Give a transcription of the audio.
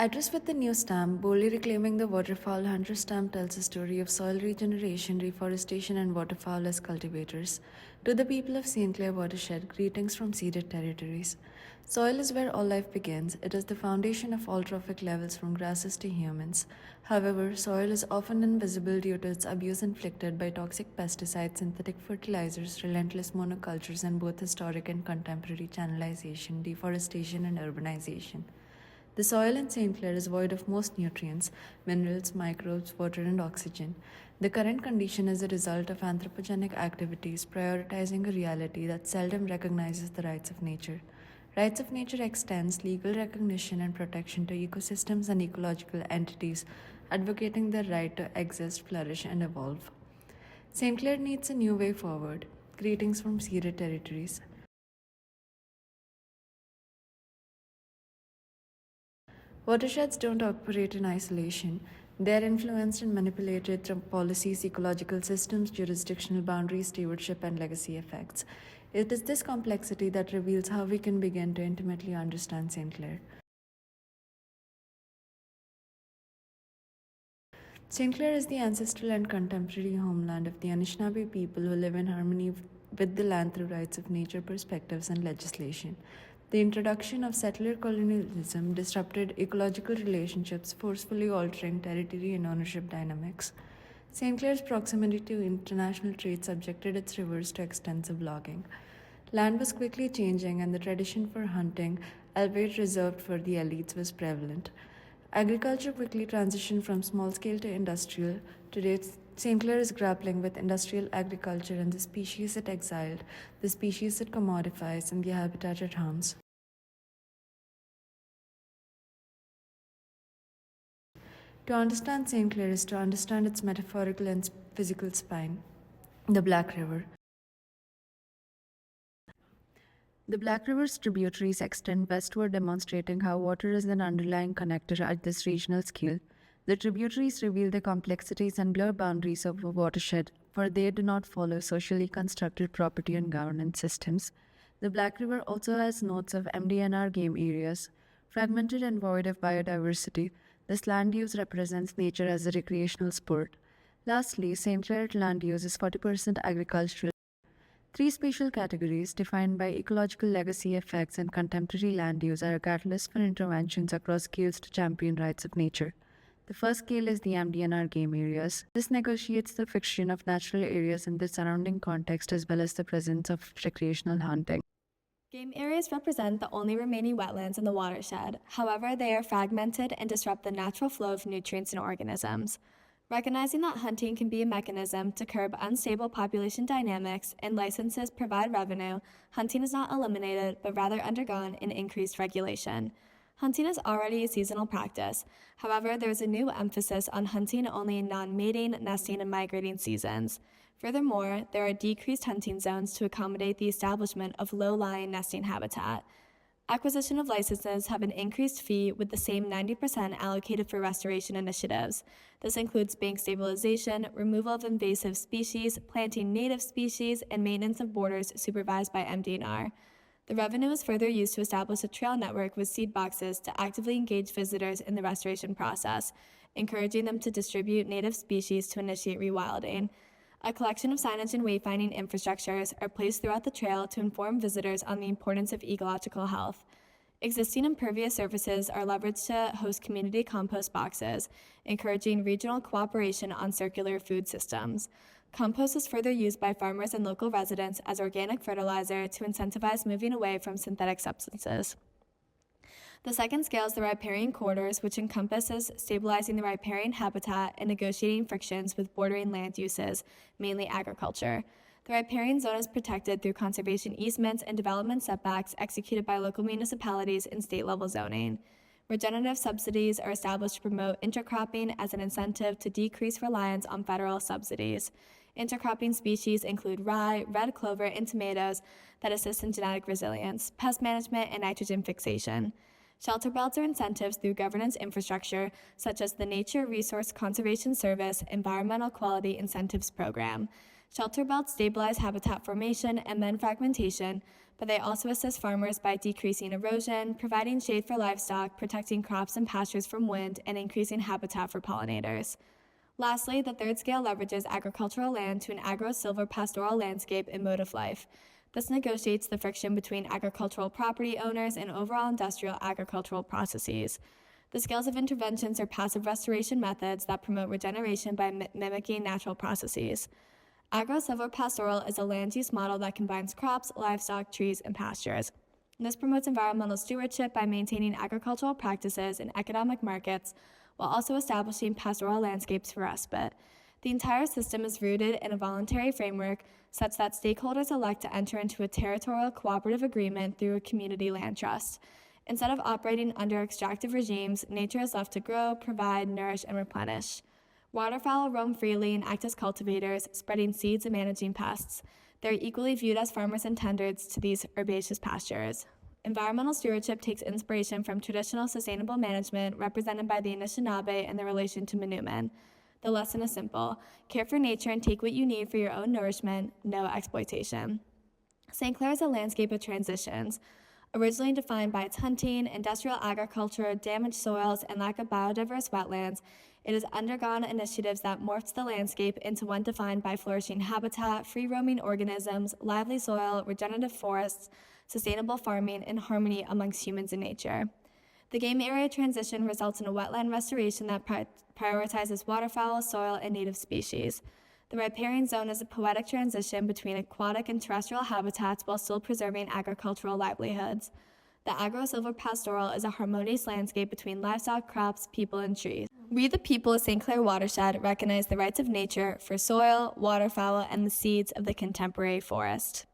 Address with the new stamp, boldly reclaiming the waterfowl hunter stamp tells a story of soil regeneration, reforestation, and waterfowl as cultivators. To the people of St. Clair watershed, greetings from ceded territories. Soil is where all life begins. It is the foundation of all trophic levels from grasses to humans. However, soil is often invisible due to its abuse inflicted by toxic pesticides, synthetic fertilizers, relentless monocultures, and both historic and contemporary channelization, deforestation, and urbanization. The soil in St. Clair is void of most nutrients, minerals, microbes, water, and oxygen. The current condition is a result of anthropogenic activities prioritizing a reality that seldom recognizes the rights of nature. Rights of nature extends legal recognition and protection to ecosystems and ecological entities, advocating their right to exist, flourish, and evolve. St. Clair needs a new way forward. Greetings from ceded territories. Watersheds don't operate in isolation. They are influenced and manipulated through policies, ecological systems, jurisdictional boundaries, stewardship, and legacy effects. It is this complexity that reveals how we can begin to intimately understand St. Clair. St. Clair is the ancestral and contemporary homeland of the Anishinaabe people who live in harmony with the land through rights of nature perspectives and legislation. The introduction of settler colonialism disrupted ecological relationships, forcefully altering territory and ownership dynamics. St. Clair's proximity to international trade subjected its rivers to extensive logging. Land was quickly changing, and the tradition for hunting, albeit reserved for the elites, was prevalent. Agriculture quickly transitioned from small scale to industrial. Today, St. Clair is grappling with industrial agriculture and the species it exiled, the species it commodifies, and the habitat it harms. To understand St. Clair is to understand its metaphorical and physical spine, the Black River. The Black River's tributaries extend westward, demonstrating how water is an underlying connector at this regional scale. The tributaries reveal the complexities and blur boundaries of a watershed, for they do not follow socially constructed property and governance systems. The Black River also has nodes of MDNR game areas. Fragmented and void of biodiversity, this land use represents nature as a recreational sport. Lastly, St. Clair land use is 40% agricultural. Three spatial categories, defined by ecological legacy effects and contemporary land use, are a catalyst for interventions across scales to champion rights of nature. The first scale is the MDNR game areas. This negotiates the fiction of natural areas in the surrounding context as well as the presence of recreational hunting. Game areas represent the only remaining wetlands in the watershed. However, they are fragmented and disrupt the natural flow of nutrients and organisms. Recognizing that hunting can be a mechanism to curb unstable population dynamics and licenses provide revenue, hunting is not eliminated but rather undergone an increased regulation. Hunting is already a seasonal practice. However, there is a new emphasis on hunting only in non-mating, nesting, and migrating seasons. Furthermore, there are decreased hunting zones to accommodate the establishment of low-lying nesting habitat. Acquisition of licenses have an increased fee with the same 90% allocated for restoration initiatives. This includes bank stabilization, removal of invasive species, planting native species, and maintenance of borders supervised by MDNR. The revenue is further used to establish a trail network with seed boxes to actively engage visitors in the restoration process, encouraging them to distribute native species to initiate rewilding. A collection of signage and wayfinding infrastructures are placed throughout the trail to inform visitors on the importance of ecological health. Existing impervious surfaces are leveraged to host community compost boxes, encouraging regional cooperation on circular food systems. Compost is further used by farmers and local residents as organic fertilizer to incentivize moving away from synthetic substances. The second scale is the riparian corridors, which encompasses stabilizing the riparian habitat and negotiating frictions with bordering land uses, mainly agriculture. The riparian zone is protected through conservation easements and development setbacks executed by local municipalities in state-level zoning. Regenerative subsidies are established to promote intercropping as an incentive to decrease reliance on federal subsidies. Intercropping species include rye, red clover, and tomatoes that assist in genetic resilience, pest management, and nitrogen fixation. Shelter belts are incentives through governance infrastructure, such as the Nature Resource Conservation Service Environmental Quality Incentives Program. Shelter belts stabilize habitat formation and then fragmentation, but they also assist farmers by decreasing erosion, providing shade for livestock, protecting crops and pastures from wind, and increasing habitat for pollinators. Lastly, the third scale leverages agricultural land to an agro-silvopastoral landscape and mode of life. This negotiates the friction between agricultural property owners and overall industrial agricultural processes. The scales of interventions are passive restoration methods that promote regeneration by mimicking natural processes. Agro-silvopastoral is a land use model that combines crops, livestock, trees, and pastures. This promotes environmental stewardship by maintaining agricultural practices in economic markets while also establishing pastoral landscapes for respite. The entire system is rooted in a voluntary framework such that stakeholders elect to enter into a territorial cooperative agreement through a community land trust. Instead of operating under extractive regimes, nature is left to grow, provide, nourish, and replenish. Waterfowl roam freely and act as cultivators, spreading seeds and managing pests. They're equally viewed as farmers and tenders to these herbaceous pastures. Environmental stewardship takes inspiration from traditional sustainable management represented by the Anishinaabe and their relation to Manuman. The lesson is simple: care for nature and take what you need for your own nourishment, no exploitation. St. Clair is a landscape of transitions. Originally defined by its hunting, industrial agriculture, damaged soils, and lack of biodiverse wetlands, it has undergone initiatives that morphed the landscape into one defined by flourishing habitat, free-roaming organisms, lively soil, regenerative forests, sustainable farming, and harmony amongst humans and nature. The game area transition results in a wetland restoration that prioritizes waterfowl, soil, and native species. The riparian zone is a poetic transition between aquatic and terrestrial habitats while still preserving agricultural livelihoods. The agro-silvopastoral is a harmonious landscape between livestock, crops, people, and trees. We, the people of St. Clair watershed, recognize the rights of nature for soil, waterfowl, and the seeds of the contemporary forest.